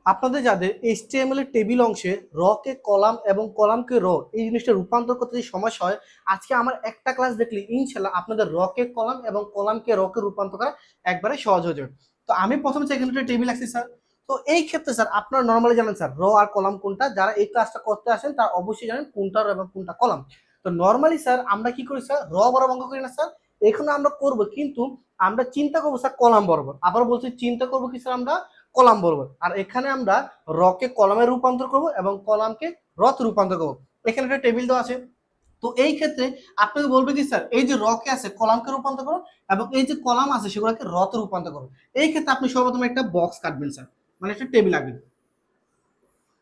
আপনাদের যাদের HTML এর টেবিল অংশে র কে কলাম এবং কলামকে র এই জিনিসটা রূপান্তর করতে যে সমস্যা হয়, আজকে আমার একটা ক্লাস দেখলে ইনশাল্লাহ আপনাদের র কে কলাম এবং কলামকে র কে রূপান্তর করা একবারে সহজ হয়ে যাবে। তো আমি প্রথমে সেকেন্ড টেবিল রাখছি স্যার। তো এই ক্ষেত্রে স্যার আপনারা নর্মালি জানেন স্যার র আর কলাম কোনটা, যারা এই ক্লাসটা করতে আসেন তারা অবশ্যই জানেন কোনটা র এবং কোনটা কলাম। তো নর্মালি স্যার আমরা কি করি স্যার, র বরাবর অঙ্ক করি না স্যার, এখানে আমরা করব কিন্তু আমরা চিন্তা করবো স্যার কলাম বরাবর, আবার বলছি চিন্তা করবো কি স্যার আমরা কলাম বরাবর। আর এখানে আমরা রকে কলামে রূপান্তর করব এবং কলামকে রথ রূপান্তর করব। এখানে একটা টেবিল দেওয়া আছে। তো এই ক্ষেত্রে আপনাকে বলবে কি স্যার এই যে রকে আছে কলামকে রূপান্তর করো এবং এই যে কলাম আছে সেগুলোকে রথে রূপান্তর করো। এই ক্ষেত্রে আপনি সর্বপ্রথম একটা বক্স কাটবেন স্যার, মানে একটা টেবিল আঁকবেন।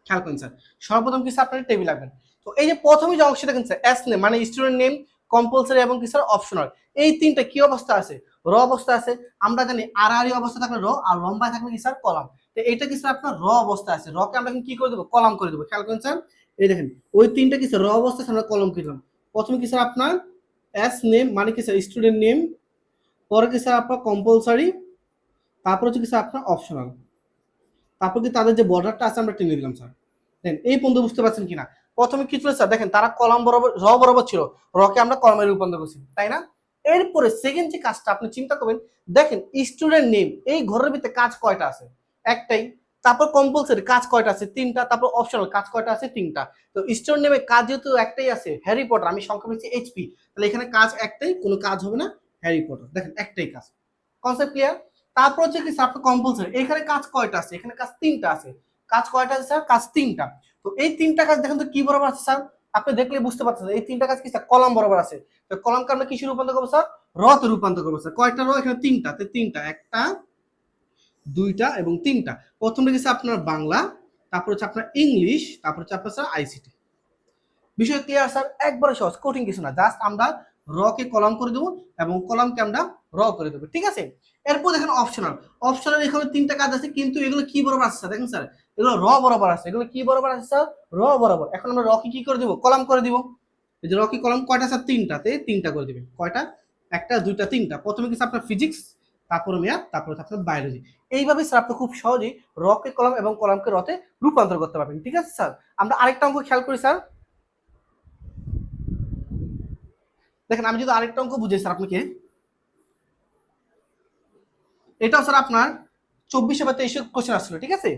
খেয়াল করেন স্যার, সর্বপ্রথম কি স্যার আপনার টেবিল আঁকবেন। তো এই যে প্রথমে যে অংশটা দেখেন স্যার এস নেম মানে স্টুডেন্ট নেম, কম্পালসারি এবং কি স্যার অপশনাল, এই তিনটা কি অবস্থা আছে, র অবস্থা আছে। আমরা জানি আড়াআড়ি অবস্থা থাকলে র আর লম্বায় থাকলে কি স্যার কলাম। তো এটা কি স্যার আপনার র অবস্থা আছে, রকে আমরা কি করে দেবো কলাম করে দেবো। খেয়াল করেন স্যার, এই দেখেন ওই তিনটা কি স্যার র অবস্থা আমরা কলম করে দিলাম। প্রথমে কি স্যার আপনার এস নেম মানে কি স্যার স্টুডেন্ট নেম, পরে কি স্যার আপনার কম্পালসারি, তারপর হচ্ছে কি স্যার আপনার অপশনাল, তারপর কি তাদের যে বর্ডারটা আছে আমরা টেনে দিলাম স্যার। দেন এই পর্যন্ত বুঝতে পারছেন কিনা। প্রথমে কি ছিল স্যার দেখেন তারা কলাম বরাবর র বরাবর ছিল, রকে আমরা কলমে রূপান্তর করছি তাই না। এরপরে সেকেন্ড যে কাজটা আপনি চিন্তা করবেন, দেখেন স্টুডেন্ট নেম এই ঘরের ভিতরে কাজ কয়টা আছে, একটাই। তারপর কম্পালসারি কাজ কয়টা আছে, তিনটা। তারপর অপশনাল কাজ কয়টা আছে, তিনটা। তো স্টুডেন্ট নেমে কাজ যেহেতু একটাই আছে, হ্যারি পটার, আমি সংখ্যা পেয়েছি HP, তাহলে এখানে কাজ একটাই, কোনো কাজ হবে না, হ্যারি পটার। দেখেন একটাই কাজ, কনসেপ্ট ক্লিয়ার। তারপর হচ্ছে কি স্যার কম্পালসারি, এখানে কাজ কয়টা আছে, এখানে কাজ তিনটা আছে। কাজ কয়টা আছে স্যার, কাজ তিনটা। তো এই তিনটা কাজ দেখেন তো কি বরাবর আছে স্যার, আপনি দেখলে বুঝতে পারছেন এই তিনটা কাজ কি স্যার কলাম বরাবর আছে। তো কলামকে আমরা কিসে রূপান্তর করবো স্যার, রতে রূপান্তর করবো স্যার। কয়টা র, এখানে তিনটা, তো তিনটা, একটা দুইটা এবং তিনটা। প্রথমটা কি স্যার আপনার বাংলা, তারপর হচ্ছে আপনার ইংলিশ, তারপর হচ্ছে আপনার স্যার ICT। বিষয় ক্লিয়ার স্যার, একবারে সহজ, কঠিন কিছু না, জাস্ট আমরা র কে কলাম করে দেবো এবং কলামকে আমরা র করে দেবো, ঠিক আছে। এরপর দেখেন অপশনাল, অপশনাল এখানে তিনটা কাজ আছে কিন্তু এগুলো কি বরাবর আছে স্যার, দেখেন স্যার এগুলো র বরাবর আছে, এগুলো কি বরাবর আছে স্যার, র বরাবর। এখন আমরা র কে কি করে দিব, কলাম করে দিব। এই যে র কি কলাম কয়টা স্যার, তিনটাতে তিনটা করে দিবেন। কয়টা, একটা দুইটা তিনটা। প্রথমে কি স্যার আপনার ফিজিক্স, তারপর ম্যাথ, তারপর আপনার বায়োলজি। এইভাবে স্যার আপনি খুব সহজেই র কে কলাম এবং কলামকে রতে রূপান্তর করতে পারবেন, ঠিক আছে স্যার। আমরা আরেকটা অঙ্ক খেয়াল করি স্যার, দেখেন আমি যদি আরেকটা অঙ্ক বুঝাই স্যার আপনাকে, এটাও স্যার আপনার 24 বা 23 কোশ্চেন আসছিল, ঠিক আছে।